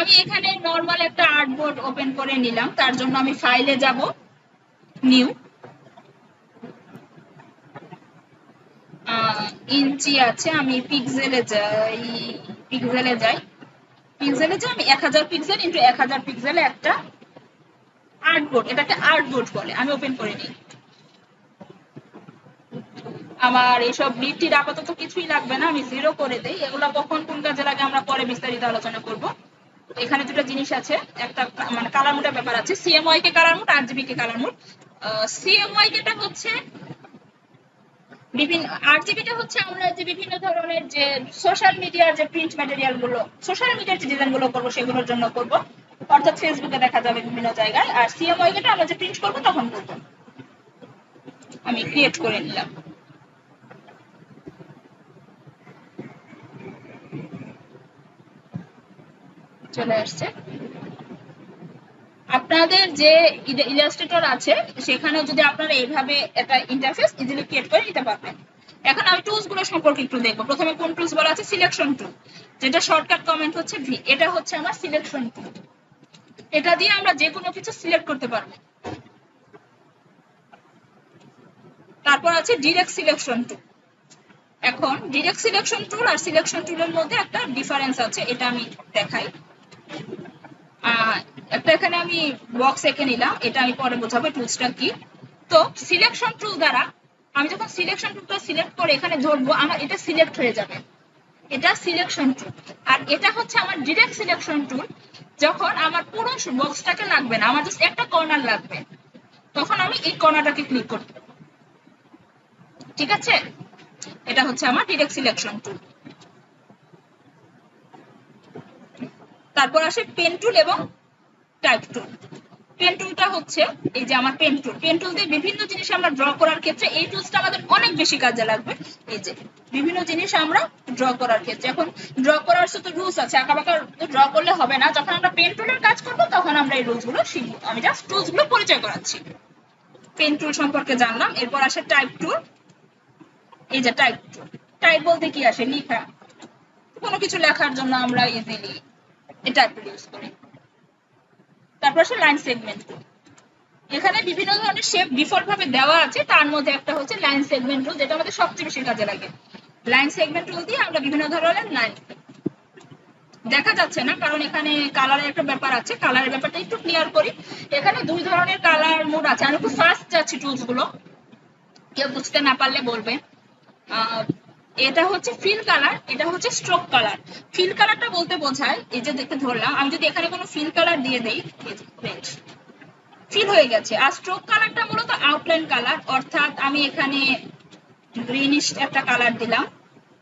আমি এখানে নরমাল একটা আর্টবোর্ড ওপেন করে নিলাম, তার জন্য আমি ফাইলে যাব, নিউ, ইঞ্চি আছে, আমি পিক্সেলে যাই, আমি 1000 পিক্সেল ইন্টু 1000 পিক্সেলে একটা আর্টবোর্ড, এটাকে আর্টবোর্ড বলে, আমি ওপেন করে নিই। আমার এইসব লিটির আপাতত কিছুই লাগবে না, আমি 0 করে দেই। এগুলো কখন কোন কাজে লাগে আমরা পরে বিস্তারিত আলোচনা করব। এখানে দুটো জিনিস আছে, একটা মানে কালার মোডের ব্যাপার আছে, সিএমওয়াই কে কালার মোড, আরজিবি কে কালার মোড। সিএমওয়াই কেটা হচ্ছে বিভিন্ন, আরজিবিটা হচ্ছে আমরা যে বিভিন্ন ধরনের যে সোশ্যাল মিডিয়ার যে প্রিন্ট ম্যাটেরিয়াল গুলো, সোশ্যাল মিডিয়ার যে ডিজাইন গুলো করবো সেগুলোর জন্য করব, অর্থাৎ ফেসবুকে দেখা যাবে বিভিন্ন জায়গায়। আর সিএমওয়াই কেটা আমরা যে প্রিন্ট করবো তখন করবো। আমি ক্রিয়েট করে নিলাম, চলে আসছে। আপনাদের যে ইলাস্ট্রেটর আছে সেখানে যদি আপনারা এইভাবে একটা ইন্টারফেস ইজিলি ক্রিয়েট করে নিতে পারবেন। এখন আমি টুলস গুলো সম্পর্কে একটু দেখবো। প্রথমে কোন টুলস বলা আছে? সিলেকশন টুল, যেটা শর্টকাট কমেন্ট হচ্ছে ভি। এটা হচ্ছে আমার সিলেকশন টুল, এটা দিয়ে আমরা যে কোনো কিছু সিলেক্ট করতে পারবো। তারপর আছে ডিরেক্ট সিলেকশন টুল। এখন ডিরেক্ট সিলেকশন টুল আর সিলেকশন টুলের মধ্যে একটা ডিফারেন্স আছে, এটা আমি দেখাই। একটা এখানে আমি বক্স এঁকে নিলাম, এটা আমি পরে বোঝাবো টুলসটা কি। তো সিলেকশন টুল দ্বারা আমি যখন সিলেকশন টুলটা সিলেক্ট করে এখানে ধরবো, আমার এটা সিলেক্ট হয়ে যাবে, এটা সিলেকশন টুল। আর এটা হচ্ছে আমার ডিরেক্ট সিলেকশন টুল, যখন আমার পুরো বক্সটাকে লাগবে না, আমার জাস্ট একটা কর্নার লাগবে, তখন আমি এই কর্নারটাকে ক্লিক করতে পারবো। ঠিক আছে, এটা হচ্ছে আমার ডিরেক্ট সিলেকশন টুল। তারপর আসে পেন টুল এবং টাইপ টুল। পেন টুলটা হচ্ছে এই যে আমার পেন টুল, পেন টুল দিয়ে বিভিন্ন জিনিস আমরা ড্র করার ক্ষেত্রে এই টুলসটা আমাদের অনেক বেশি কাজে লাগবে। এই যে বিভিন্ন জিনিস আমরা ড্র করার ক্ষেত্রে, এখন ড্র করার তো রুলস আছে, আঁকাবাঁকা ড্র করলে হবে না। যখন আমরা পেন টুলের কাজ করবো তখন আমরা এই রুলস গুলো শিখবো, আমি জাস্ট টুলস গুলো পরিচয় করাচ্ছি। পেন টুল সম্পর্কে জানলাম। এরপর আসে টাইপ টুল। এই যে টাইপ টুল, টাইপ বলতে কি আসে? লেখা, কোনো কিছু লেখার জন্য আমরা ইজিলি এই টাইপ টুল ইউজ করি। তারপর আসে লাইন সেগমেন্ট টুল। এখানে বিভিন্ন ধরনের শেপ ডিফল্ট ভাবে দেওয়া আছে, তার মধ্যে একটা হচ্ছে লাইন সেগমেন্ট টুল, যেটা আমাদের সবচেয়ে বেশি কাজে লাগে। লাইন সেগমেন্ট টুল দিয়ে আমরা বিভিন্ন ধরনের লাইন, দেখা যাচ্ছে না কারণ এখানে কালারের একটা ব্যাপার আছে, কালারের ব্যাপারটা একটু ক্লিয়ার করি। এখানে দুই ধরনের কালার মোড আছে, আমি একটু ফাস্ট যাচ্ছি টুলস গুলো, কেউ বুঝতে না পারলে বলবেন। এটা হচ্ছে ফিল কালার, এটা হচ্ছে স্ট্রোক কালার। ফিল কালারটা বলতে বোঝায়, এই যে দেখতে ধরলাম, আমি যদি এখানে কোনো ফিল কালার দিয়ে দেই, ফিল হয়ে গেছে। আর স্ট্রোক কালারটা মূলত আউটলাইন কালার, অর্থাৎ আমি এখানে গ্রিনিশ একটা কালার দিলাম,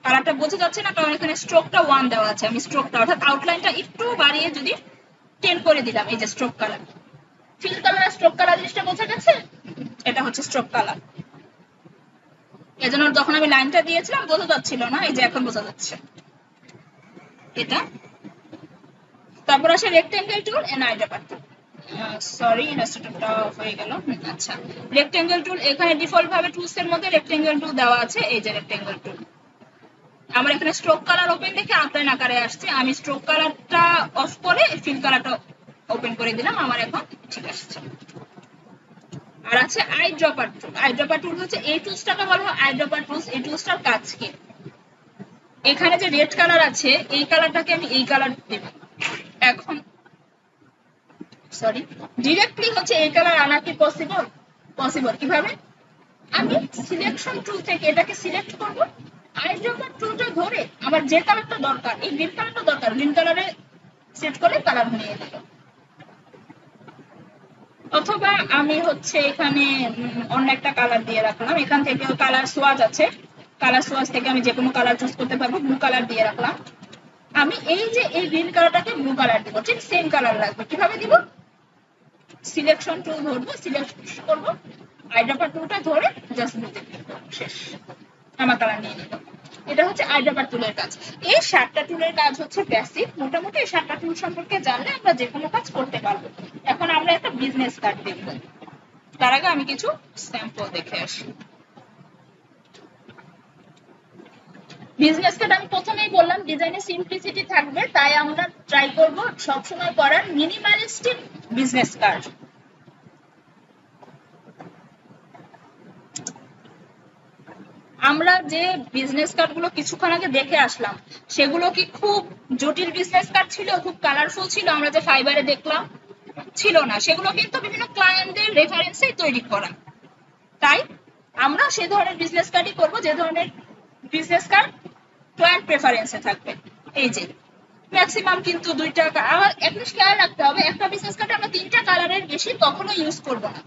কালারটা বোঝা যাচ্ছে না কারণ এখানে স্ট্রোকটা 1 দেওয়া আছে, আমি স্ট্রোকটা অর্থাৎ আউটলাইনটা একটু বাড়িয়ে যদি 10 করে দিলাম, এই যে স্ট্রোক কালার। ফিল কালার আর স্ট্রোক কালার জিনিসটা বোঝা গেছে? এটা হচ্ছে স্ট্রোক কালার। এজন্য যখন আমি লাইনটা দিয়েছিলাম বোঝা যাচ্ছিল না, এই যে এখন বোঝা যাচ্ছে এটা। তারপর আসে rectangle tool and eyedropper tool. Sorry, ইলাস্ট্রেটরটা অফ হয়ে গেল। আচ্ছা, রেক্টেঙ্গেল টুল, এখানে ডিফল্ট ভাবে টুলস এর মধ্যে রেক্টেঙ্গেল টুল দেওয়া আছে, এই যে রেক্টেঙ্গেল টুল। আমার এখানে স্ট্রোক কালার ওপেন দেখে আউটলাইন আকারে আসছে, আমি স্ট্রোক কালারটা অফ করে ফিল কালারটা ওপেন করে দিলাম, আমার এখন ঠিক আসছে। আর আছে আইড্রপার টুল। আইড্রপার টুল হচ্ছে এই টুলসটাকে বলা হয় আইড্রপার টুলস। এই টুলসটার কাজ কি? এখানে যে রেড কালার আছে এই কালারটাকে আমি এই কালার দেব, এখন সরি ডিরেক্টলি হচ্ছে এই কালার আনা কি পসিবল? পসিবল। কিভাবে? আমি সিলেকশন টুল থেকে এটাকে সিলেক্ট করব, আইড্রপার টুলটা ধরে আমার যে কালারটা দরকার, এই গ্রিন কালারটা দরকার, গ্রিন কালারে সেট করে কালার নিয়ে দিল। অথবা আমি হচ্ছে এখানে অন্য একটা কালার দিয়ে রাখলাম, এখান থেকে কালার সোয়াজ আছে, কালার সোয়াজ থেকে আমি যে কোনো কালার চুজ করতে পারবো, ব্লু কালার দিয়ে রাখলাম। আমি এই যে এই গ্রিন কালারটাকে ব্লু কালার দিব, ঠিক সেম কালার লাগবে। কিভাবে দিব? সিলেকশন টুল ধরবো, সিলেক্ট করবো, আইড্রপার টুলটা ধরে জাস্ট ব্লুতে ক্লিক করবো, শেষ, আমার কালার নিয়ে নিল। এটা হচ্ছে আইড্রপার টুলের কাজ। এই 7টা টুলের কাজ হচ্ছে বেসিক। মোটামুটি এই 7টা টুল সম্পর্কে জানলে আমরা যে কোনো কাজ করতে পারবো। এখন আমরা একটা বিজনেস কার্ড দেখব, তার আগে আমি কিছু স্যাম্পল দেখে আসি। বিজনেস কার্ড আমি প্রথমেই বললাম ডিজাইনে সিম্পলিসিটি থাকবে, তাই আমরা ট্রাই করব সবসময় করার মিনিমালিস্টিক বিজনেস কার্ড। আমরা যে বিজনেস কার্ড গুলো কিছুক্ষণ আগে দেখে আসলাম সেগুলো কি খুব জটিল বিজনেস কার্ড ছিল, খুব কালারফুল ছিল? আমরা যে ফাইবারে দেখলাম ছিল না, সেগুলো কিন্তু বিভিন্ন ক্লায়েন্টদের রেফারেন্সে তৈরি করা। তাই আমরা সে ধরনের বিজনেস কার্ডই করব যে ধরনের বিজনেস কার্ড ক্লায়েন্ট প্রেফারেন্সে থাকবে। এই যে ম্যাক্সিমাম কিন্তু দুইটা, আর অ্যাটলিস্ট খেয়াল রাখতে হবে একটা বিজনেস কার্ডে আমরা তিনটা কালারের বেশি কখনো ইউজ করব না,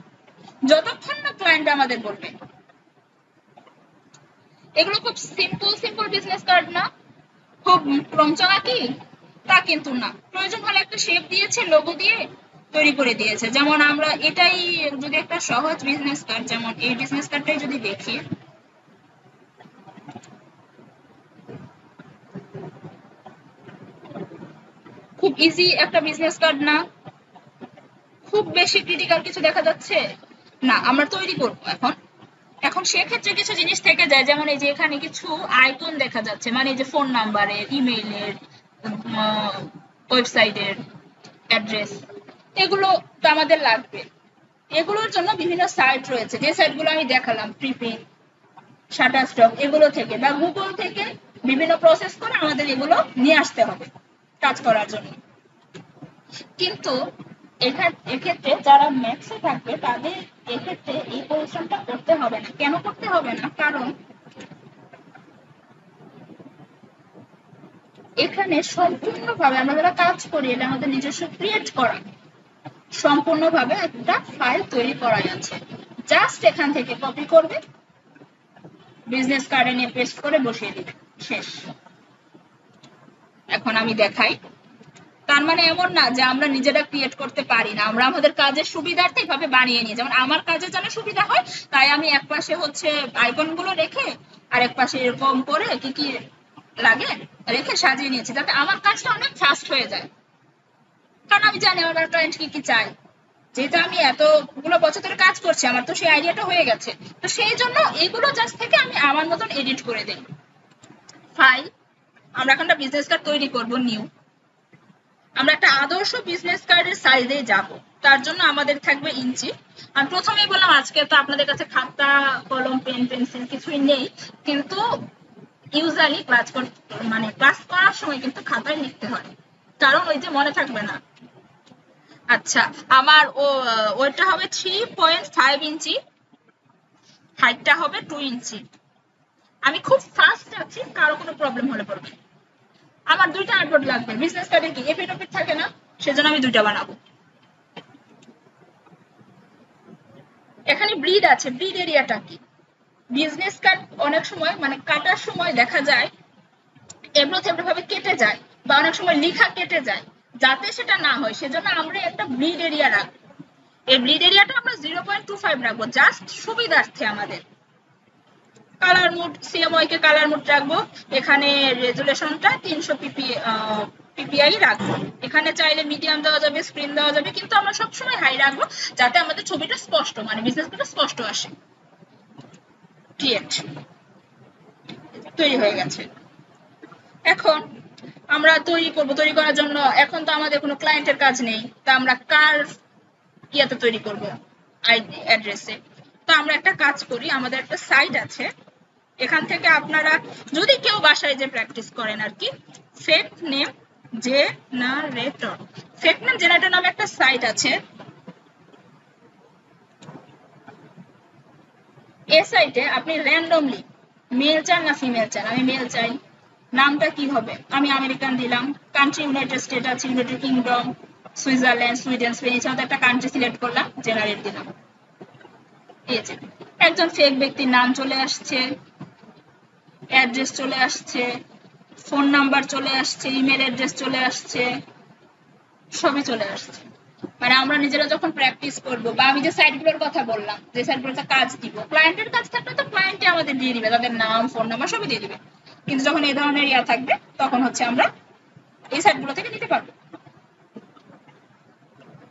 যতক্ষণ না ক্লায়েন্ট আমাদের বলবে। এগুলো খুব সিম্পল বিজনেস কার্ড না, খুব রংচঙা কি তা কিন্তু না, প্রয়োজন হলে একটা শেপ দিয়েছে, লোগো দিয়ে তৈরি করে দিয়েছে। যেমন আমরা এটাই যদি একটা সহজ বিজনেস কার্ড, যেমন এই বিজনেস কার্ডটাই যদি দেখি, খুব ইজি একটা বিজনেস কার্ড না, খুব বেশি ক্রিটিক্যাল কিছু দেখা যাচ্ছে না, আমরা তৈরি করব এখন সেক্ষেত্রে কিছু জিনিস থেকে যায়, যেমন এই যে এখানে কিছু আইকন দেখা যাচ্ছে, মানে এই যে ফোন নাম্বারের, ইমেইলের, ওয়েবসাইটের অ্যাড্রেস, এগুলো তো আমাদের লাগবে। এগুলোর জন্য বিভিন্ন সাইট রয়েছে, যে সাইটগুলো আমি দেখালাম, প্রিপেইড, শাটারস্টক, এগুলো থেকে বা গুগল থেকে বিভিন্ন প্রসেস করে আমাদের এগুলো নিয়ে আসতে হবে কাজ করার জন্য। কিন্তু এক্ষেত্রে যারা ম্যাথসে থাকবে তাদের এক্ষেত্রে এই পরিশ্রমটা করতে হবে না। কেন করতে হবে না? কারণ এখানে সম্পূর্ণভাবে আমরা যারা কাজ করি, এটা আমাদের নিজস্ব ক্রিয়েট করা সম্পূর্ণভাবে একটা ফাইল তৈরি করাই আছে, জাস্ট এখান থেকে কপি করবে, বিজনেস কার্ডে নিয়ে পেস্ট করে বসিয়ে দিবে, শেষ। এখন আমি দেখাই, তার মানে এমন না যে আমরা নিজেরা ক্রিয়েট করতে পারি না, আমরা আমাদের কাজের সুবিধার্থে এভাবে বানিয়ে নিই। যেমন আমার কাজে যেন সুবিধা হয়, তাই আমি এক পাশে হচ্ছে আইকন গুলো রেখে আর এক পাশে এরকম করে কি কি লাগে রেখে সাজিয়ে নিয়েছি, যাতে আমার কাজটা অনেক ফাস্ট হয়ে যায়। কারণ আমি জানি আমার ক্লায়েন্ট কি কি চাই, যেহেতু আমি এতগুলো বছর ধরে কাজ করছি, আমার তো সেই আইডিয়াটা হয়ে গেছে। তো সেই জন্য এগুলো জাস্ট থেকে আমি আমার মতন এডিট করে দিই। ফাইল, আমরা এখন একটা বিজনেস কার্ড তৈরি করব, নিউ। আমরা একটা আদর্শ বিজনেস কার্ডের সাইজে যাব, তার জন্য আমাদের থাকবে ইঞ্চি। আমি প্রথমেই বললাম আজকে তো আপনাদের কাছে খাতা, কলম, পেন, পেন্সিল কিছুই নেই, কিন্তু ইউজুয়ালি ক্লাস করার সময় কিন্তু খাতায় লিখতে হয়, কারণ ওই যে মনে থাকবে না। আচ্ছা, আমার ওইটা হবে 3.5 ইঞ্চি, হাইটটা হবে 2 ইঞ্চি। আমি খুব ফাস্ট আছি, কারো কোনো প্রবলেম হলে পড়বে। আমার দুইটা আর্টবোর্ড লাগবে, বিজনেস কার্ডে কি এপিট ওপিট থাকে না, সেজন্য আমি দুইটা বানাবো। এখানে ব্লিড আছে, ব্লিড এরিয়াটা কি? বিজনেস কার্ড অনেক সময় কাটার সময় দেখা যায় এবড়ো থেবড়ো ভাবে কেটে যায়, বা অনেক সময় লেখা কেটে যায়, যাতে সেটা না হয় সেজন্য আমরা একটা ব্লিড এরিয়া রাখবো। এই ব্লিড এরিয়াটা আমরা 0.25 রাখবো, জাস্ট সুবিধার্থে আমাদের। কালার মোড, সিএমওয়াই কে কালার মোড রাখবো, এখানে রেজুলেশনটা 300 পিপিআই রাখবো। এখানে চাইলে মিডিয়াম দেওয়া যাবে, স্ক্রিন দেওয়া যাবে, কিন্তু আমরা সবসময় হাই রাখবো, যাতে আমাদের ছবিটা স্পষ্ট, বিজনেস কার্ডটা স্পষ্ট আসে। ক্রিয়েট, তৈরি হয়ে গেছে। এখন আমরা তৈরি করার জন্য এখন তো আমাদের কোনো ক্লায়েন্টের কাজ নেই, তা আমরা কার ইয়াতে তৈরি করব? আইডি অ্যাড্রেসে। তো আমরা একটা কাজ করি, আমাদের একটা সাইট আছে, এখান থেকে আপনারা যদি কেউ বাসায় যে প্র্যাকটিস করেন আর কি, fake name generator, fake name generator নামে একটা সাইট আছে। এই সাইটে আপনি র্যান্ডমলি মেল চান না ফিমেল চান, আমি মেল চাই, নামটা কি হবে? আমি আমেরিকান দিলাম, কান্ট্রি ইউনাইটেড স্টেট আছে, United kingdom, Switzerland, Sweden, Spain, এছাড়া একটা কান্ট্রি সিলেক্ট করলাম, জেনারেট দিলাম। এই যে একজন ফেক ব্যক্তির নাম চলে আসছে, অ্যাড্রেস চলে আসছে, ফোন নাম্বার চলে আসছে, ইমেল অ্যাড্রেস চলে আসছে, সবই চলে আসছে। আমরা নিজেরা যখন প্র্যাকটিস করব, বা আমি যে সাইটগুলোর কথা বললাম, যে সাইটগুলোতে কাজ দিব, ক্লায়েন্টের কাজ থাকলে তো ক্লায়েন্টে আমাদের দিয়ে দিবে, তাদের নাম, ফোন নাম্বার সবই দিয়ে দিবে। কিন্তু যখন এই ধরনের ইয়া থাকবে, তখন হচ্ছে আমরা এই সাইটগুলো থেকে নিতে পারবো।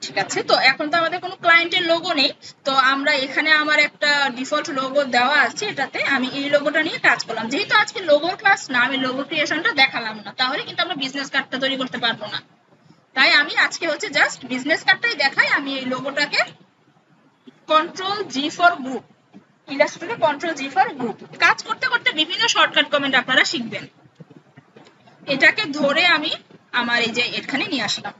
ঠিক আছে, তো এখন তো আমাদের কোনো ক্লায়েন্টের লোগো নেই, তো আমরা এখানে আমার একটা ডিফল্ট লোগো দেওয়া আছে, এটাতে আমি এই লোগোটা নিয়ে কাজ করলাম। যেহেতু আজকে লোগোর ক্লাস না, আমি লোগো ক্রিয়েশনটা দেখালাম না, তাহলে কিন্তু আমরা বিজনেস কার্ডটা তৈরি করতে পারবো না। তাই আমি আজকে হচ্ছে জাস্ট বিজনেস কার্ডটাই দেখাই। আমি এই লোগোটাকে কন্ট্রোল জি ফর গ্রুপ, ইলাস্ট্রেটরে কন্ট্রোল জি ফর গ্রুপ, কাজ করতে করতে বিভিন্ন শর্টকাট কমেন্ট আপনারা শিখবেন। এটাকে ধরে আমি আমার এই যে এখানে নিয়ে আসলাম।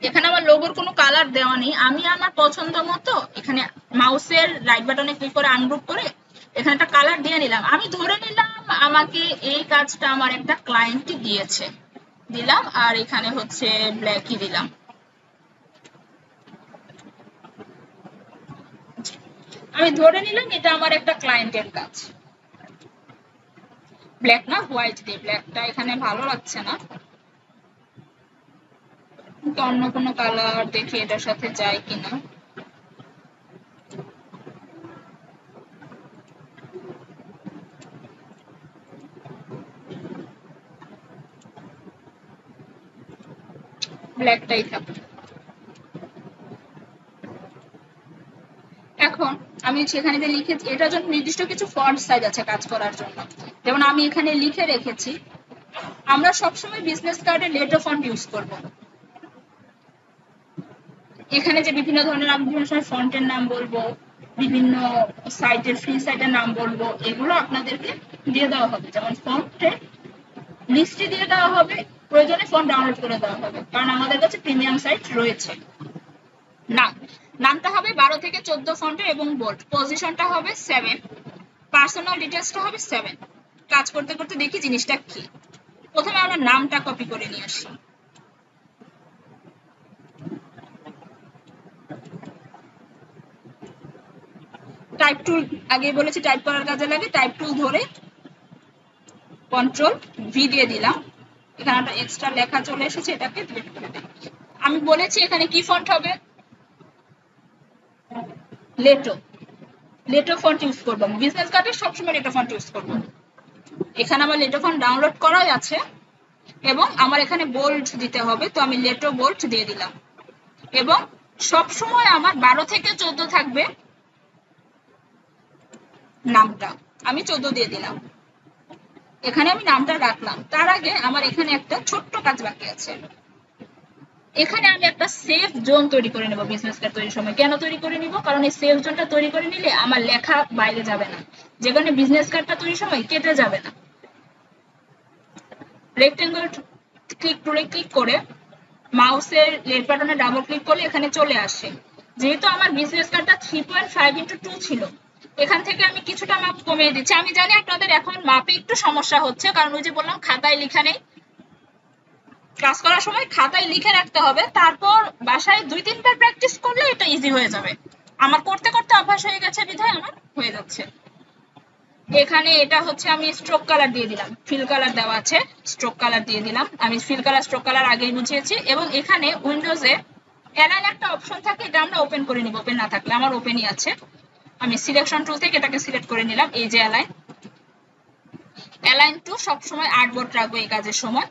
এখানে আমার লোগোর কোনো কালার দেওয়া নেই, আমি আমার পছন্দ মতো এখানে মাউসের রাইট বাটনে ক্লিক করে আনগ্রুপ করে এখানে একটা কালার দিয়ে নিলাম। আমি ধরে নিলাম আমাকে এই কাজটা আমার একটা ক্লায়েন্ট দিয়েছে, দিলাম, আর এখানে হচ্ছে ব্ল্যাকই দিলাম। আমি ধরে নিলাম এটা আমার একটা ক্লায়েন্টের কাজ। ব্ল্যাক না হোয়াইট দিই, ব্ল্যাকটা এখানে ভালো লাগছে না, অন্য কোনো কালার দেখি এটার সাথে যায় কিনা। ব্ল্যাকটাই থাকবে। এখন আমি সেখানে যে লিখেছি এটার জন্য নির্দিষ্ট কিছু ফন্ট সাইজ আছে কাজ করার জন্য, যেমন আমি এখানে লিখে রেখেছি আমরা সবসময় বিজনেস কার্ডে লেটো ফন্ট ইউজ করব। এখানে যে বিভিন্ন ধরনের আমি বিভিন্ন সময় ফন্টের নাম বলবো, বিভিন্ন সাইটের ফ্রি সাইটের নাম বলবো, এগুলো আপনাদেরকে দিয়ে দেওয়া হবে। যেমন ফন্টের লিস্টে দিয়ে দেওয়া হবে, প্রয়োজনে ফন্ট ডাউনলোড করে দেওয়া হবে, কারণ আমাদের কাছে প্রিমিয়াম সাইট রয়েছে। নামটা হবে 12 থেকে 14 ফন্টের এবং বোল্ড, পজিশনটা হবে 7, পার্সোনাল ডিটেইলসটা হবে 7। কাজ করতে করতে দেখি জিনিসটা কি। প্রথমে আমরা নামটা কপি করে নিয়ে আসি। টাইপ টুল আগে বলেছি টাইপ করার কাজে লাগে, টাইপ টুল ধরে কন্ট্রোল ভি দিয়ে দিলাম। এখানে একটা এক্সট্রা লেখা চলে এসেছে, এটাকে ডিলিট করে দিই। আমি বলেছি এখানে কি ফন্ট হবে, লেটো, লেটো ফন্ট ইউজ করব। আমি বিজনেস কার্ডে সবসময় লেটো ফন্ট ইউজ করব। এখানে আমার লেটো ফন্ট ডাউনলোড করাই আছে এবং আমার এখানে বোল্ড দিতে হবে, তো আমি লেটো বোল্ড দিয়ে দিলাম। এবং সব সময় আমার 12 থেকে 14 থাকবে নামটা, আমি 14 দিয়ে দিলাম। এখানে আমি নামটা রাখলাম। তার আগে আমার এখানে একটা ছোট্ট কাজ বাকি আছে। এখানে আমি একটা সেফ জোন তৈরি করে নেব বিজনেস কার্ড তৈরির সময়। কেন তৈরি করে নিব? কারণ এই সেফ জোনটা তৈরি করে নিলে আমার লেখা বাইরে যাবে না, যে কারণে বিজনেস কার্ডটা তৈরির সময় কেটে যাবে না। রেক্টেঙ্গল ক্লিক টুলে ক্লিক করে মাউসের লেফট বাটনে ডাবল ক্লিক করলে এখানে চলে আসে। যেহেতু আমার বিজনেস কার্ডটা 3.5x2 ছিল, এখান থেকে আমি কিছুটা মাপ কমিয়ে দিচ্ছি। আমি জানি আপনাদের এখন মাপে একটু সমস্যা হচ্ছে, কারণ ওই যে বললাম খাতায় লেখা নেই। ক্লাস করার সময় খাতায় লিখে রাখতে হবে, তারপর বাসায় 2-3 বার প্র্যাকটিস করলে এটা ইজি হয়ে যাবে। আমার করতে করতে অভ্যাস হয়ে গেছে বিধায় আমার হয়ে যাচ্ছে। এখানে এটা হচ্ছে আমি স্ট্রোক কালার দিয়ে দিলাম, ফিল কালার দেওয়া আছে, স্ট্রোক কালার দিয়ে দিলাম। আমি ফিল কালার স্ট্রোক কালার আগেই বুঝিয়েছি। এবং এখানে উইন্ডোজে অ্যালাইন একটা অপশন থাকে, এটা আমরা ওপেন করে নিব। ওপেন না থাকলে, আমার ওপেনই আছে। আমি সিলেকশন টুল থেকে এটাকে সিলেক্ট করে নিলাম। এই যে অ্যালাইন টু সবসময় 8 বোর্ড রাখবো এই কাজের সময়।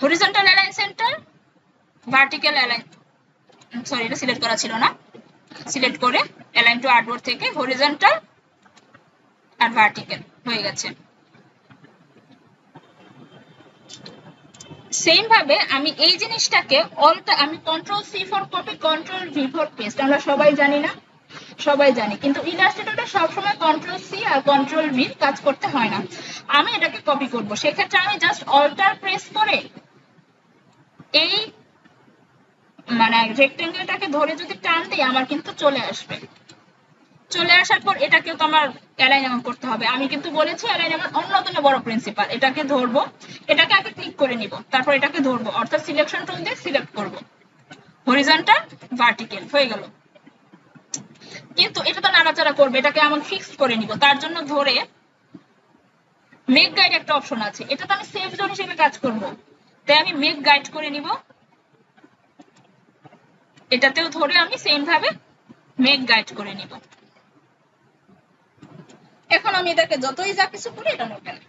Horizontal align centre, vertical align, sorry এটা সিলেক্ট করা ছিল না, সিলেক্ট করে অ্যালাইন টু 8 বোর্ড থেকে হরিজন্টাল আর ভার্টিক্যাল হয়ে গেছে। সেম ভাবে আমি এই জিনিসটাকে আমি control C for copy, control V for paste, আমরা সবাই জানি না? সবাই জানি, কিন্তু ইলাস্ট্রেটরে সবসময় কন্ট্রোল সি আর কন্ট্রোল ভি কাজ করতে হয় না। আমি এটাকে কপি করব, সেক্ষেত্রে আমি জাস্ট অল্টার প্রেস করে এই মানে রেক্টেঙ্গেলটাকে ধরে যদি টান দিই আমার কিন্তু চলে আসবে। চলে আসার পর এটাকেও তো আমার অ্যালাইন এমন করতে হবে। আমি কিন্তু বলেছি অ্যালাইন আমার অন্যতম বড় প্রিন্সিপাল। এটাকে ধরবো, এটাকে আগে ক্লিক করে নিব, তারপর এটাকে ধরবো, অর্থাৎ সিলেকশন টুল দিয়ে সিলেক্ট করব, হরিজন্টাল ভার্টিক্যাল হয়ে গেল। কিন্তু এটা তো নাড়াচাড়া করবে, এটাকে আমি ফিক্স করে নিব। তার জন্য ধরে মেক গাইড একটা অপশন আছে, এটা তো আমি সেফ জোন হিসেবে কাজ করব, তাই আমি মেক গাইড করে নিব। এটাতেও ধরে আমি সেম ভাবে মেক গাইড করে নিব। এখন আমি এটাকে যতই যা কিছু করি এটা নড়বে না।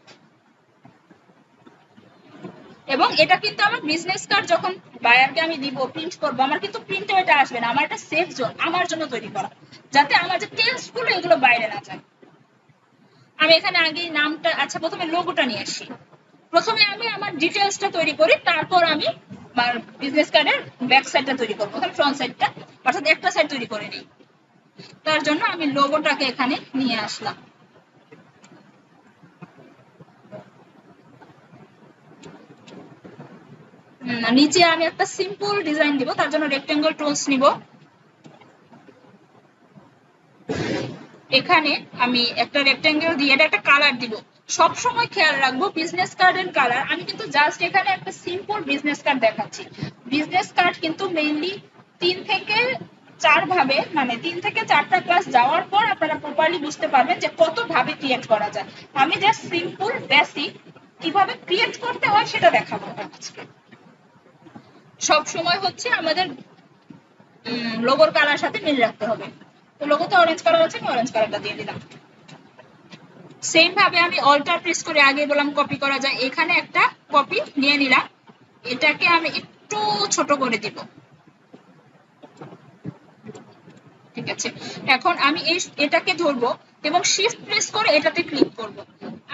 এবং এটা কিন্তু আমার বিজনেস কার্ড যখন বায়ারকে আমি দিব, প্রিন্ট করবো, আমার কিন্তু প্রিন্টে এটা আসবে না, আমার একটা সেফ জোন আমার জন্য তৈরি করা, যাতে আমার যে টেক্সট গুলো এগুলো বাইরে না যায়। আমি এখানে আগে নামটা, আচ্ছা প্রথমে লোগোটা নিয়ে আসি। প্রথমে আমি আমার ডিটেলসটা তৈরি করি, তারপর আমি আমার বিজনেস কার্ডের ব্যাক সাইডটা তৈরি করবো, ফ্রন্ট সাইডটা, অর্থাৎ একটা সাইড তৈরি করে নিই। তার জন্য আমি লোগোটাকে এখানে নিয়ে আসলাম। নিচে আমি একটা সিম্পল ডিজাইন দিব, তার জন্য রেক্টেঙ্গল টুলস নিব। এখানে আমি একটা রেক্টেঙ্গেল দিয়ে এটা একটা কালার দিব। সব সময় খেয়াল রাখবো বিজনেস কার্ডের কালার, আমি কিন্তু জাস্ট এখানে একটা সিম্পল বিজনেস কার্ড দেখাচ্ছি। বিজনেস কার্ড কিন্তু মেইনলি 3 থেকে 4 ভাবে, মানে 3 থেকে 4টা ক্লাস যাওয়ার পর আপনারা প্রপারলি বুঝতে পারবেন যে কত ভাবে ক্রিয়েট করা যায়। আমি জাস্ট সিম্পল বেসিক কিভাবে ক্রিয়েট করতে হয় সেটা দেখাবো আজকে। সব সময় হচ্ছে আমাদের লোগোর কালার সাথে মিল রাখতে হবে। তো লোগোতে অরেঞ্জ কালার আছে, আমি অরেঞ্জ কালারটা দিয়ে দিলাম। সেম ভাবে আমি অল্টার প্রেস করে, আগে বললাম কপি করা যায়, এখানে একটা কপি নিয়ে নিলাম, এটাকে আমি একটু ছোট করে দিব। ঠিক আছে, এখন আমি এটাকে ধরবো এবং শিফট প্রেস করে এটাতে ক্লিক করব।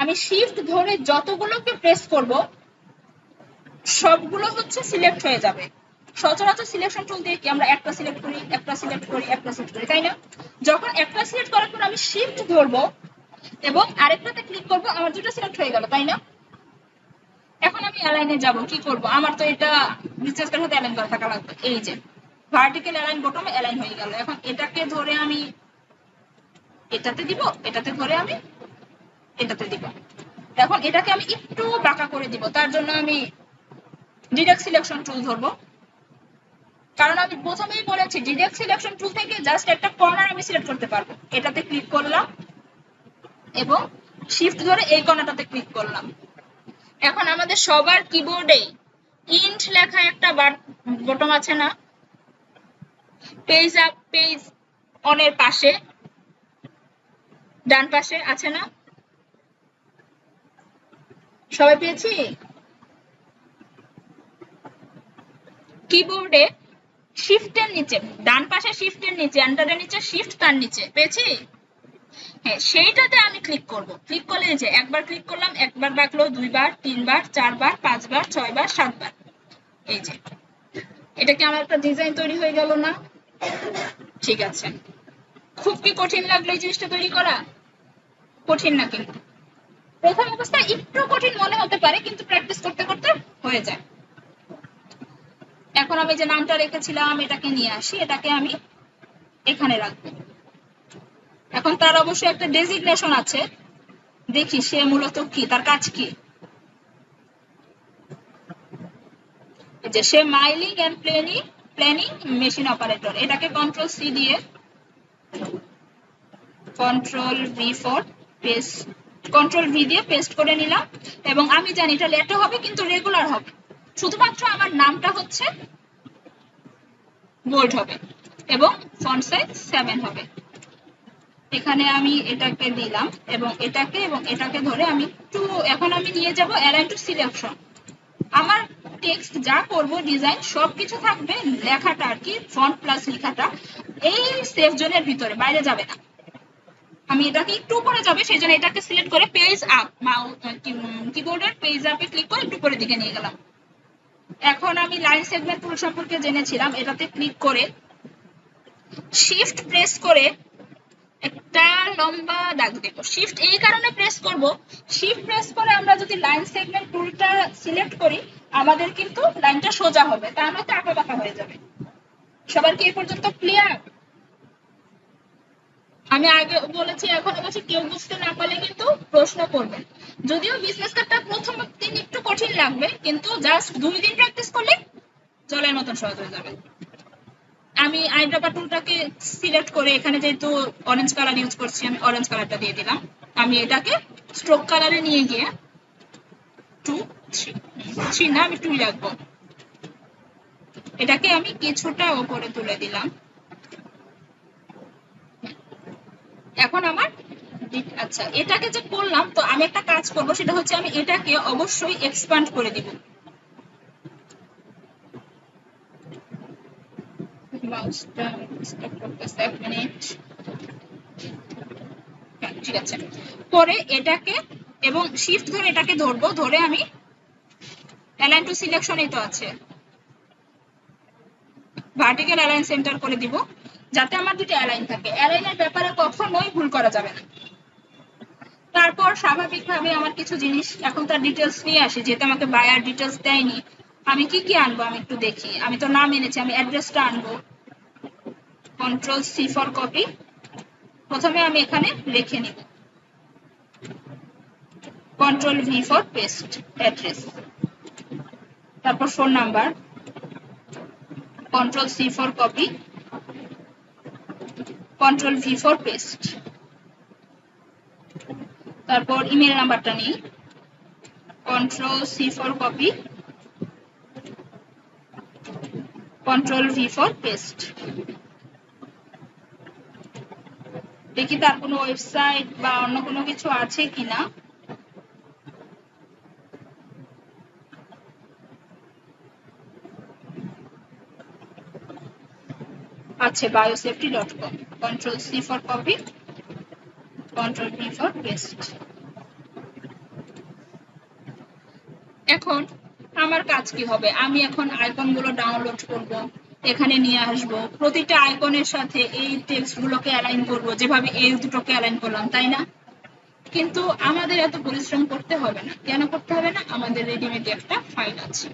আমি শিফট ধরে যতগুলোকে প্রেস করব সবগুলো হচ্ছে সিলেক্ট হয়ে যাবে। সচরাচর সিলেকশন টুল দিয়ে কি আমরা একটা সিলেক্ট করি, একটা সিলেক্ট করি, একটা সিলেক্ট করি, তাই না? যখন একটা সিলেক্ট করার পর আমি শিফট ধরবো এবং আরেকটাতে ক্লিক করব, আমার দুটো সিলেক্ট হয়ে গেল, তাই না? এখন আমি অ্যালাইনে যাব, কি করব, আমার তো এটা বিজনেস কার্ডের সাথে অ্যালাইন করা থাকা লাগবে। এই যে ভার্টিক্যাল অ্যালাইন, বটমে অ্যালাইন হয়ে গেল। এখন এটাকে ধরে আমি এটাতে দিব, এটাতে ধরে আমি এটাতে দিব। এখন এটাকে আমি একটু বাঁকা করে দিব, তার জন্য আমি ডিরেক্ট সিলেকশন টুল ধরবো, কারণ আমি প্রথমেই বলেছি ডিরেক্ট সিলেকশন টুল থেকে জাস্ট একটা কর্নার আমি সিলেক্ট করতে পারবো। এটাতে ক্লিক করলাম এবং শিফট ধরে এই কর্নারটাতে ক্লিক করলাম। এখন আমাদের সবার কিবোর্ডে ইন্ট লেখা একটা বটন আছে না, পেজ আপ পেজ অনের পাশে ডান পাশে আছে না, সবাই পেয়েছি? কিবোর্ডে শিফটের নিচে ডান পাশে, শিফটের নিচে, এন্টারের নিচে শিফট, তার নিচে পেয়েছি? হ্যাঁ, সেইটাতে আমি ক্লিক করব। ক্লিক করলে যে একবার ক্লিক করলাম, একবার বাঁকলো, 2 বার, 3 বার, 4 বার, 5 বার, 6 বার, 7 বার। এই যে এটা কি আমার একটা ডিজাইন তৈরি হয়ে গেল না? ঠিক আছে, খুব কি কঠিন লাগলো এই জিনিসটা তৈরি করা? কঠিন না, কিন্তু প্রথম অবস্থায় একটু কঠিন মনে হতে পারে, কিন্তু প্র্যাকটিস করতে করতে হয়ে যায়। এখন আমি যে নামটা রেখেছিলাম এটাকে নিয়ে আসি, এটাকে আমি এখানে রাখবো। এখন তার অবশ্যই একটা ডেজিগনেশন আছে, দেখি সে মূলত কি, তার কাজ কি। যে সে milling and planing machine operator, এটাকে কন্ট্রোল সি দিয়ে control V for paste, control V দিয়ে পেস্ট করে নিলাম। এবং আমি জানি এটা লেটার হবে কিন্তু রেগুলার হবে, শুধুমাত্র আমার নামটা হচ্ছে বোল্ড হবে এবং ফন্ট সাইজ 7 হবে। এখানে আমি এটাকে দিলাম এবং এটাকে ধরে আমি একটু, এখন আমি নিয়ে যাব অ্যালাইন টু সিলেকশন। আমার টেক্সট যা করব, ডিজাইন সবকিছু থাকবে, লেখাটা আর কি, ফন্ট প্লাস লেখাটা এই সেফ জোনের ভিতরে, বাইরে যাবে না। আমি এটাকে একটু উপরে যাবে, সেই জন্য এটাকে সিলেক্ট করে পেজ আপ, কিবোর্ডের পেজ আপে ক্লিক করে একটু উপরের দিকে নিয়ে গেলাম। এখন আমি লাইন সেগমেন্ট টুল সম্পর্কে জেনেছিলাম, এটাতে ক্লিক করে শিফট প্রেস করে একটা লম্বা দাগ দেব। শিফট এই কারণে প্রেস করব, শিফট প্রেস করে আমরা যদি লাইন সেগমেন্ট টুলটা সিলেক্ট করি আমাদের কিন্তু লাইনটা সোজা হবে, তা নয়তো আঁকা বাঁকা হয়ে যাবে। সবার কি এই পর্যন্ত ক্লিয়ার? আমি আগে বলেছি, এখন বলছি, কেউ বুঝতে না পারলে কিন্তু প্রশ্ন করবেন। যদিও বিজনেস কার্ডটা প্রথম দিন একটু কঠিন লাগবে, কিন্তু জাস্ট 2 দিন প্র্যাকটিস করলে জলের মতন সহজ হয়ে যাবে। আমি আইড্রপার টুলটাকে সিলেক্ট করে, এখানে যেহেতু অরেঞ্জ কালার ইউজ করছি আমি অরেঞ্জ কালারটা দিয়ে দিলাম। আমি এটাকে স্ট্রোক কালারে নিয়ে গিয়ে 2 3 না, আমি 2 রাখবো। এটাকে আমি কিছুটা উপরে তুলে দিলাম। এখন আমার আচ্ছা, এটাকে যে করলাম, তো আমি একটা কাজ করব, সেটা হচ্ছে আমি এটাকে অবশ্যই এক্সপ্যান্ড করে দিব। মাউসটা স্টপ করতেছে 1 মিনিট। ঠিক আছে, পরে এটাকে এবং শিফট ধরে এটাকে ধরবো, ধরে আমি অ্যালাইন টু সিলেকশনই তো আছে, ভার্টিক্যাল অ্যালাইন সেন্টার করে দিব যাতে আমার দুটো অ্যালাইন থাকে। অ্যালাইনের ব্যাপারে কখনোই ভুল করা যাবে না। তারপর স্বাভাবিকভাবে আমার কিছু জিনিস এখন তার ডিটেলস নিয়ে আসি, যেহেতু আমাকে বায়ার ডিটেলস দেয়নি। আমি কি কি আনবো আমি একটু দেখি। আমি তো নাম এনেছি, আমি অ্যাড্রেসটা আনবো। কন্ট্রোল সি ফর কপি, প্রথমে আমি এখানে লিখে নিব। Control V for paste address, তারপর phone number, control C for copy, control V for paste, তারপর ইমেল নাম্বারটা নিই, control C for copy, control V for paste. দেখি তার কোনো ওয়েবসাইট বা অন্য কোনো কিছু আছে কিনা। আছে biosafety.com, control C for copy, control V for paste. এখন আমার কাজ কি হবে, আমি এখন আইকনগুলো ডাউনলোড করব, এখানে নিয়ে আসব, প্রতিটা আইকনের সাথে এই টেক্সটগুলোকে অ্যালাইন করব যেভাবে এই দুটোকে অ্যালাইন করলাম, তাই না? কিন্তু আমাদের এত পরিশ্রম করতে হবে না। কেন করতে হবে না? আমাদের রেডিমেড একটা ফাইল আছে,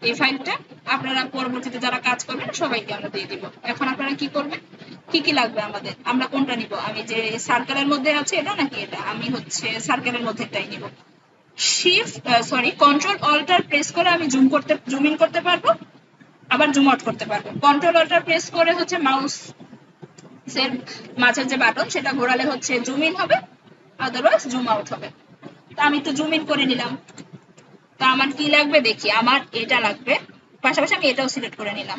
এই ফাইলটা আপনারা পরবর্তীতে যারা কাজ করবেন সবাইকে আমরা দিয়ে দিব। এখন আপনারা কি করবেন, কি কি লাগবে আমাদের, আমরা কোনটা নিব, আমি যে সার্কেলের মধ্যে আছে এটা নাকি এটা, আমি হচ্ছে সার্কেলের মধ্যেটাই নিব। শিফট কন্ট্রোল অল্টার প্রেস করে আমি জুম ইন করতে পারবো, আবার জুম আউট করতে পারবো। কন্ট্রোল অল্টার প্রেস করে হচ্ছে মাউস এর মাঝের যে বাটন সেটা ঘোরালে হচ্ছে জুম ইন হবে, আদারওয়াইজ জুম আউট হবে। তা আমি একটু জুম ইন করে নিলাম। তা আমার কি লাগবে দেখি, আমার এটা লাগবে, পাশাপাশি আমি এটাও সিলেক্ট করে নিলাম।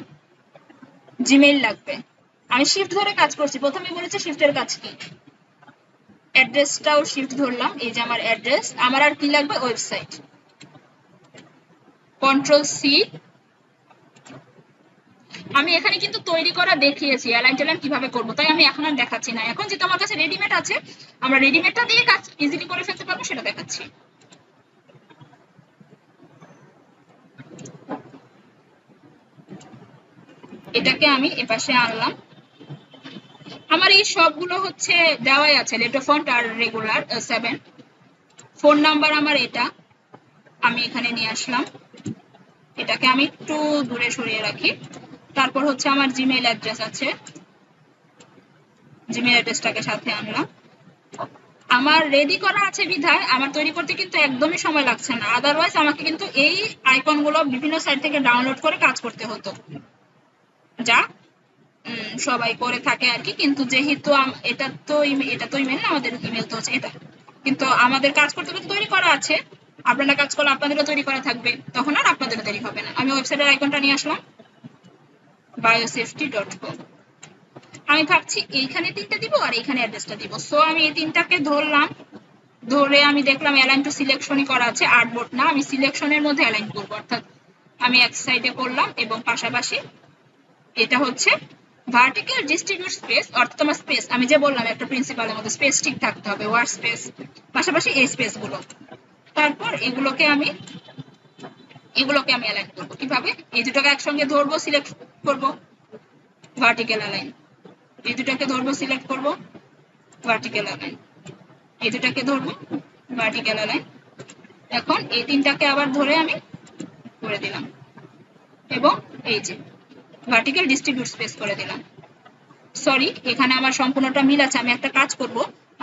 জিমেইল লাগবে, আমি শিফট ধরে কাজ করছি, প্রথমে বলেছে শিফটের কাজ কি, অ্যাড্রেসটাও শিফট ধরলাম, এই যে আমার অ্যাড্রেস। আমার আর কি লাগবে, ওয়েবসাইট, কন্ট্রোল সি। আমি এখানে কিন্তু তৈরি করা দেখিয়েছি অ্যালাইন ট্যালাইন কিভাবে করবো, তাই আমি এখন আর দেখাচ্ছি না। এখন যেটা আমার কাছে রেডিমেড আছে, আমরা রেডিমেডটা দিয়ে কাজ ইজিলি করে ফেলতে পারবো, সেটা দেখাচ্ছি। এটাকে আমি এপাশে আনলাম। আমার এই সবগুলো হচ্ছে দেওয়াই আছে, লেটো ফন্ট আর রেগুলার 7। ফোন নাম্বার আমার এটা, আমি এখানে নিয়ে আসলাম, এটাকে আমি একটু দূরে সরিয়ে রাখি। তারপর হচ্ছে আমার জিমেইল অ্যাড্রেস আছে, জিমেইল অ্যাড্রেসটাকে সাথে আনলাম। আমার রেডি করা আছে বিধায় আমার তৈরি করতে কিন্তু একদমই সময় লাগছে না, আদারওয়াইজ আমাকে কিন্তু এই আইকনগুলো বিভিন্ন সাইট থেকে ডাউনলোড করে কাজ করতে হতো, যা সবাই করে থাকে আর কি। কিন্তু যেহেতু এটা তো ইমেল না, আমাদের ইমেল তো হচ্ছে এটা, কিন্তু আমাদের কাজ করতে করতে তৈরি করা আছে, আপনারা কাজ করলে আপনাদেরও তৈরি করা থাকবে, তখন আর আপনাদেরও দেরি হবে না। আমি ওয়েবসাইটের আইকনটা নিয়ে আসলাম, biosafety.com। আমি ভাবছি এইখানে 3টা দিব আর এইখানে অ্যাড্রেসটা দিব, সো আমি এই 3টাকে ধরলাম, ধরে আমি দেখলাম অ্যালাইন টু সিলেকশনই করা আছে, আর্টবোর্ড না। আমি সিলেকশনের মধ্যে অ্যালাইন করবো, অর্থাৎ আমি এক সাইডে করলাম এবং পাশাপাশি এটা হচ্ছে ভার্টিক্যাল ডিস্ট্রিবিউট স্পেস, অর্থাৎ আমার স্পেস, আমি যে বললাম একটা প্রিন্সিপালের মধ্যে স্পেস ঠিক থাকতে হবে, ওয়ার্ড স্পেস, পাশাপাশি এই স্পেস গুলো। তারপর এগুলোকে আমি অ্যালাইন করবো কিভাবে, এই দুটোকে একসঙ্গে ধরবো, সিলেক্ট করব, ভার্টিক্যাল অ্যালাইন, এই দুটাকে ধরবো, সিলেক্ট করব, ভার্টিক্যাল অ্যালাইন, এই দুটাকে ধরবো, ভার্টিক্যাল অ্যালাইন। এখন এই 3টাকে আবার ধরে আমি করে দিলাম এবং এই যে ভার্টিক্যাল ডিস্ট্রিবিউট স্পেস করে দিলাম। সরি, এখানে আমার সম্পূর্ণটা মিল আছে। আমি একটা কাজ করব,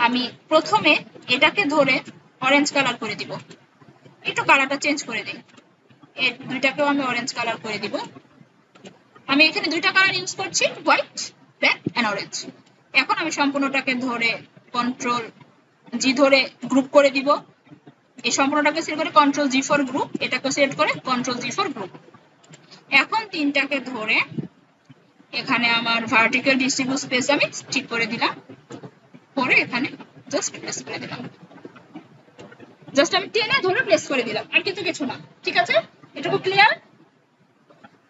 আমি প্রথমে এটাকে ধরে অরেঞ্জ কালার করে দিব, একটু কালারটা চেঞ্জ করে দিই, এই দুইটাকেও আমি অরেঞ্জ কালার করে দিব। আমি এখানে 2টা কালার ইউজ করছি, হোয়াইট, ব্ল্যাক এন্ড অরেঞ্জ। এখন আমি সম্পূর্ণটাকে ধরে কন্ট্রোল জি ধরে গ্রুপ করে দিব, এই সম্পূর্ণটাকে সিলেক্ট করে কন্ট্রোল জি ফর গ্রুপ, এটাকে সিলেক্ট করে কন্ট্রোল জি ফর গ্রুপ। এখন 3টাকে ধরে এখানে আমার ভার্টিক্যাল ডিস্ট্রিবিউট স্পেস আমি ঠিক করে দিলাম, পরে এখানে জাস্ট প্লেস করে দিলাম, জাস্ট আমি টেনে ধরে প্লেস করে দিলাম, আর কিছু না। ঠিক আছে, এটুকু ক্লিয়ার?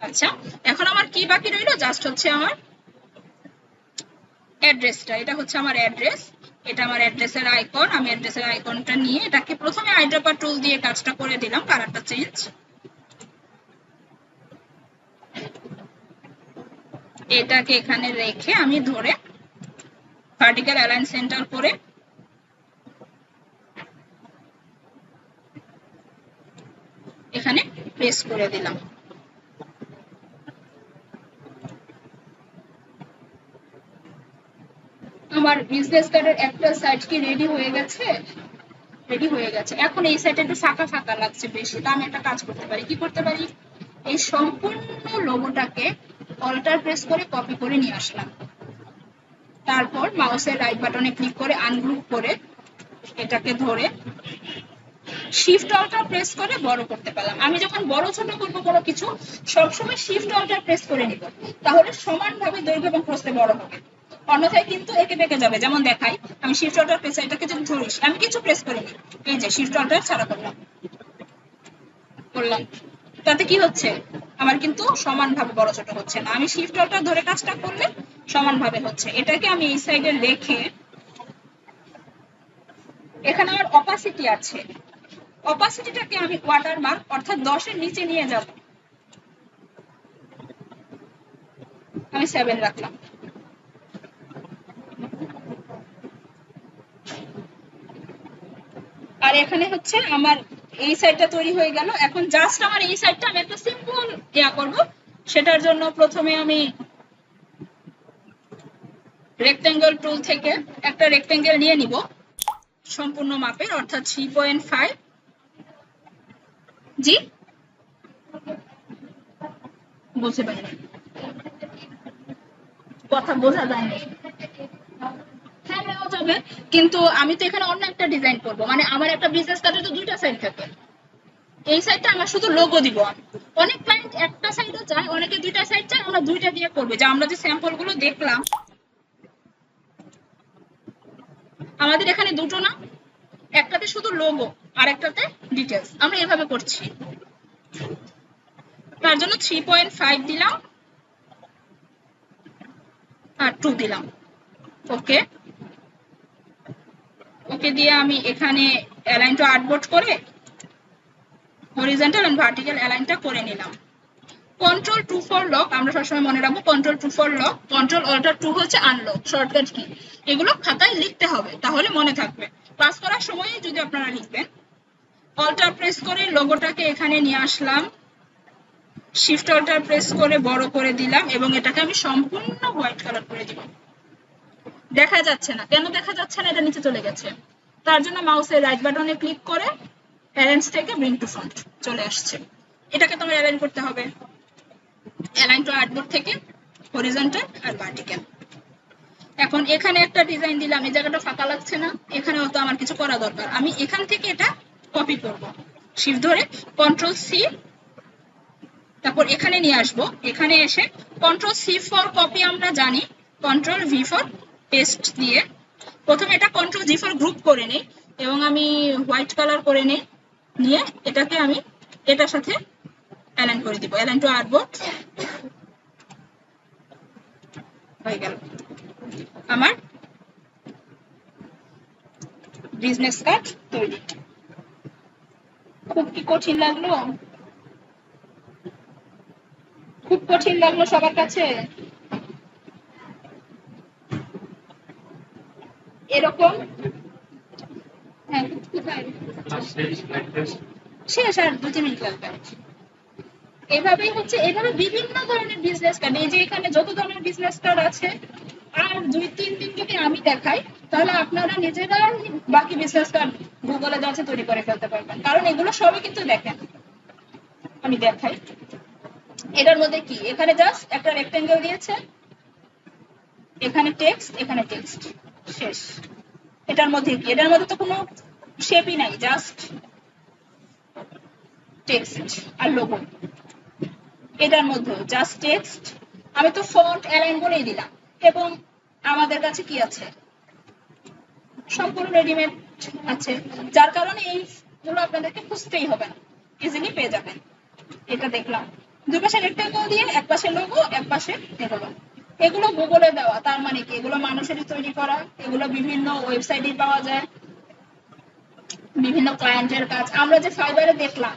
আচ্ছা, এখন আমার কি বাকি রইলো? জাস্ট হচ্ছে আমার অ্যাড্রেসটা। এটা হচ্ছে আমার অ্যাড্রেস, এটা আমার অ্যাড্রেসের আইকন। আমি অ্যাড্রেসের আইকনটা নিয়ে এটাকে প্রথমে আইড্রপার টুল দিয়ে কাজটা করে দিলাম, কালারটা চেঞ্জ। এটাকে এখানে রেখে আমি ধরে ভার্টিক্যাল অ্যালাইন সেন্টার করে এখানে প্রেস করে দিলাম। আমার বিজনেস কার্ডের একটা সাইড কি রেডি হয়ে গেছে? রেডি হয়ে গেছে। এখন এই সাইডে একটু ফাঁকা ফাঁকা লাগছে বেশি, তো আমি একটা কাজ করতে পারি। কি করতে পারি? এই সম্পূর্ণ লোগোটাকে অল্টার প্রেস করে কপি করে নিয়ে আসলাম। তারপর মাউসের রাইট বাটনে ক্লিক করে আনগ্রুপ করে এটাকে ধরে শিফট অল্টার প্রেস করে বড় করতে পারলাম। আমি যখন বড় ছোট করবো কোনো কিছু, সবসময় শিফট অল্টার প্রেস করে নিব, তাহলে সমানভাবে দৈর্ঘ্য এবং প্রস্থে বড় হবে। অন্যথায় কিন্তু একে বেঁকে যাবে। যেমন দেখাই, আমি শিফট অল্টার প্রেস, এটাকে যদি ধরিস, আমি কিছু প্রেস করিনি, এই যে শিফট অল্টার ছাড়া করলাম, তাতে কি হচ্ছে? আমার কিন্তু সমানভাবে বড় ছোট হচ্ছে না। আমি শিফট অল্টার ধরে কাজটা করলে সমানভাবে হচ্ছে। এটাকে আমি এই সাইডে রেখে, এখানে আমার অপাসিটি আছে, অপাসিটিটাকে আমি ওয়াটারমার্ক অর্থাৎ 10 এর নিচে নিয়ে যাব। আমি 7 রাখলাম। আর এখানে হচ্ছে আমার এই সাইডটা তৈরি হয়ে গেল। এখন জাস্ট আমার এই সাইডটা আমি একটা সিম্পল ইয়া করব। সেটার জন্য প্রথমে আমি রেক্টেঙ্গেল টুল থেকে একটা রেক্টেঙ্গেল নিয়ে নিব সম্পূর্ণ মাপের, অর্থাৎ 3.5। জি, বুঝতে পারিনি, কথা বোঝা যায়নি। হ্যাঁ, নেওয়া যাবে, কিন্তু আমি তো এখানে অন্য একটা ডিজাইন করব। মানে আমার একটা বিজনেস কার্ডে তো দুইটা সাইড থাকে, এই সাইডটা আমার শুধু লোগো দিব। অনেক ক্লায়েন্ট একটা সাইডও চায়, অনেকে দুইটা সাইড চায়, আমরা দুইটা দিয়ে করবে। যে আমরা যে স্যাম্পল গুলো দেখলাম, আমাদের এখানে দুটো না, একটাতে শুধু লোগো আর একটাতে ডিটেলস, আমরা এভাবে করছি। তার জন্য 3.5 দিলাম আর 2 দিলাম। ওকে, ওকে দিয়ে আমি এখানে অ্যালাইনটা আর্টবোর্ড করে হরিজন্টাল এন্ড ভার্টিক্যাল অ্যালাইনটা করে নিলাম। কন্ট্রোল 2 ফর লক, আমরা সবসময় মনে রাখবো control 2 for lock, control alter 2 হচ্ছে আনলক, শর্টকাট কি। এগুলো খাতায় লিখতে হবে, তাহলে মনে থাকবে। ক্লাস করার সময় যদি আপনারা লিখবেন। অল্টার প্রেস করে লোগোটাকে এখানে নিয়ে আসলাম, শিফট অল্টার প্রেস করে বড় করে দিলাম এবং এটাকে আমি সম্পূর্ণ হোয়াইট কালার করে দিব। দেখা যাচ্ছে না কেন? দেখা যাচ্ছে না, এটা নিচে চলে গেছে। তার জন্য মাউসের রাইট বাটনে ক্লিক করে অ্যারেঞ্জ থেকে ব্রিং টু ফ্রন্ট চলে আসছে। এটাকে তোমার অ্যালাইন করতে হবে। অ্যালাইন টু আর্টবোর্ড থেকে হরিজন্টাল আর ভার্টিক্যাল। এখন এখানে একটা ডিজাইন দিলাম, এই জায়গাটা ফাঁকা লাগছে না, এখানে হয়তো আমার কিছু করা দরকার। আমি এখান থেকে এটা কপি করব, শিফট ধরে কন্ট্রোল সি, তারপর এখানে নিয়ে আসবো। এখানে এসে কন্ট্রোল সি ফর কপি আমরা জানি, কন্ট্রোল ভি ফর পেস্ট দিয়ে প্রথমে এটা কন্ট্রোল জি ফর গ্রুপ করে নেই এবং আমি হোয়াইট কালার করে নেই, নিয়ে এটাকে আমি এটার সাথে অ্যালাইন করে দিব। অ্যালাইন টু আর্টবোর্ড হয়ে গেল আমার বিজনেস কার্ড তৈরি। খুব কি কঠিন লাগলো? খুব কঠিন লাগলো সবার কাছে? এরকম হ্যাঁ, শেষ আর 2-3 মিনিট লাগবে। এভাবেই হচ্ছে, এভাবে বিভিন্ন ধরনের বিজনেস কার্ড, এই যে এখানে যত ধরনের বিজনেস কার্ড আছে, আর 2-3 দিন যদি আমি দেখাই, তাহলে আপনারা নিজেরা বাকি বিজনেস কার্ড গুগলে যাচ্ছে তৈরি করে ফেলতে পারবেন। কারণ এগুলো সবই কিন্তু দেখেন, আমি দেখাই। এটার মধ্যে কি, এখানে জাস্ট একটা রেক্টেঙ্গেল দিয়েছে, এখানে টেক্সট, এখানে টেক্সট, শেষ। এটার মধ্যে কি, এটার মধ্যে তো কোনো শেপই নাই, জাস্ট টেক্সট আর লোগো। এটার মধ্যে জাস্ট টেক্সট, আমি তো ফন্ট অ্যালাইন করেই দিলাম। এবং আমাদের কাছে কি আছে, সম্পূর্ণ রেডিমেড আছে, যার কারণে এইগুলো আপনাদেরকে খুঁজতেই হবে না, ইজিলি পেয়ে যাবেন। এটা দেখলাম, দুই পাশে রেক্টেঙ্গল দিয়ে এক পাশে লোগো এক পাশে এগুলো। এগুলো গুগলে দেওয়া, তার মানে কি এগুলো মানুষেরই তৈরি করা, এগুলো বিভিন্ন ওয়েবসাইটে পাওয়া যায়, বিভিন্ন ক্লায়েন্টের কাজ। আমরা যে ফাইবারে দেখলাম,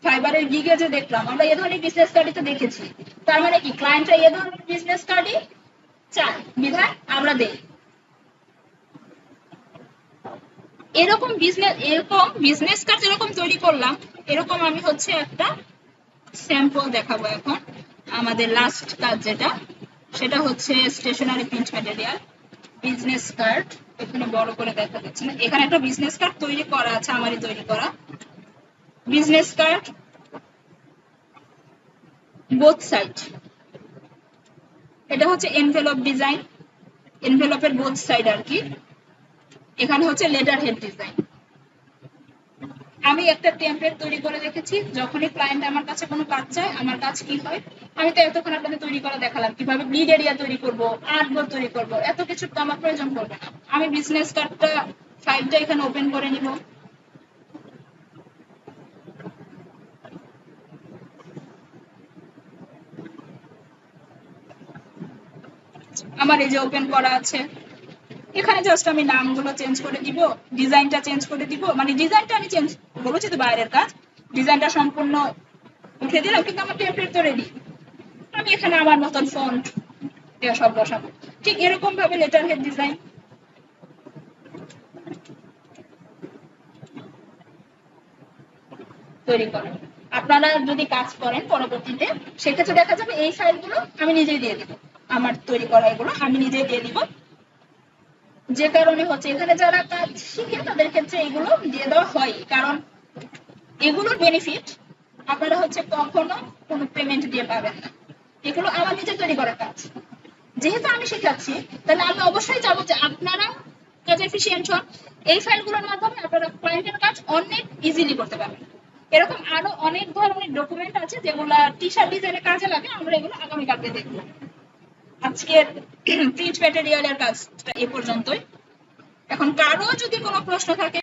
ফাইবারের গিগে যে দেখলাম, আমরা এ ধরনের বিজনেস কার্ডই তো দেখেছি। তার মানে কি ক্লায়েন্টরা এ ধরনের বিজনেস কার্ডই চায়, বিধায় আমরা দেই। এরকম বিজনেস কার্ড যেরকম তৈরি করলাম, এরকম আমি হচ্ছে একটা স্যাম্পল দেখাবো এখন। আমাদের লাস্ট কাজ যেটা, সেটা হচ্ছে stationery print material business card. এখানে বড় করে দেখা যাচ্ছে না, এখানে একটা বিজনেস কার্ড তৈরি করা আছে, আমারই তৈরি করা বিজনেস কার্ড, বোথ সাইড। এটা হচ্ছে এনভেলপ ডিজাইন, এনভেলপের বোথ সাইড আর কি। এখানে হচ্ছে লেটার হেড ডিজাইন। আমি একটা টেমপ্লেট তৈরি করে রেখেছি, যখনই ক্লায়েন্ট আমার কাছে কোনো কাজ চায়, আমার কাজ কি হয়, আমি তো এতক্ষণ আপনাদের তৈরি করা দেখালাম কিভাবে ব্লিড এরিয়া তৈরি করব, আর্টবোর্ড তৈরি করব, এত কিছু তো আমার প্রয়োজন পড়বে না। আমি বিজনেস কার্ডটা ফাইলটা এখানে ওপেন করে নিব। আমার এই যে ওপেন করা আছে, এখানে জাস্ট আমি নামগুলো চেঞ্জ করে দিব, ডিজাইনটা চেঞ্জ করে দিব, মানে ডিজাইনটা আমি চেঞ্জ বলেছি তো বাইরের কাজ, ডিজাইনটা সম্পূর্ণ উঠে দিলাম, কিন্তু আমার টেমপ্লেট তো রেডি। আমি এখানে আমার মতন ফন্ট দেওয়া সব বসাবো। ঠিক এরকম ভাবে লেটার হেড ডিজাইন তৈরি করেন। আপনারা যদি কাজ করেন পরবর্তীতে, সেক্ষেত্রে দেখা যাবে এই ফাইলগুলো আমি নিজেই দিয়ে দিব, আমার তৈরি করা এগুলো আমি নিজেই দিয়ে দিব। যে কারণে হচ্ছে এখানে যারা কাজ শিখে তাদের ক্ষেত্রে এগুলো দিয়ে দেওয়া হয়, কারণ এগুলোর বেনিফিট আপনারা হচ্ছে কখনো কোনো পেমেন্ট দিয়ে পাবেন না। এগুলো আমার নিজে তৈরি করা কাজ, যেহেতু আমি শেখাচ্ছি, তাহলে আমি অবশ্যই চাবো যে আপনারা কাজ এফিশিয়েন্ট হন। এই ফাইলগুলোর মাধ্যমে আপনারা ক্লায়েন্টের কাজ অনেক ইজিলি করতে পারবেন। এরকম আরো অনেক ধরনের ডকুমেন্ট আছে যেগুলো টি শার্ট ডিজাইনে কাজে লাগে, আমরা এগুলো আগামীকালকে দেখবো। আজকের প্রিন্ট ম্যাটেরিয়ালের কাজটা এ পর্যন্তই। এখন কারো যদি কোনো প্রশ্ন থাকে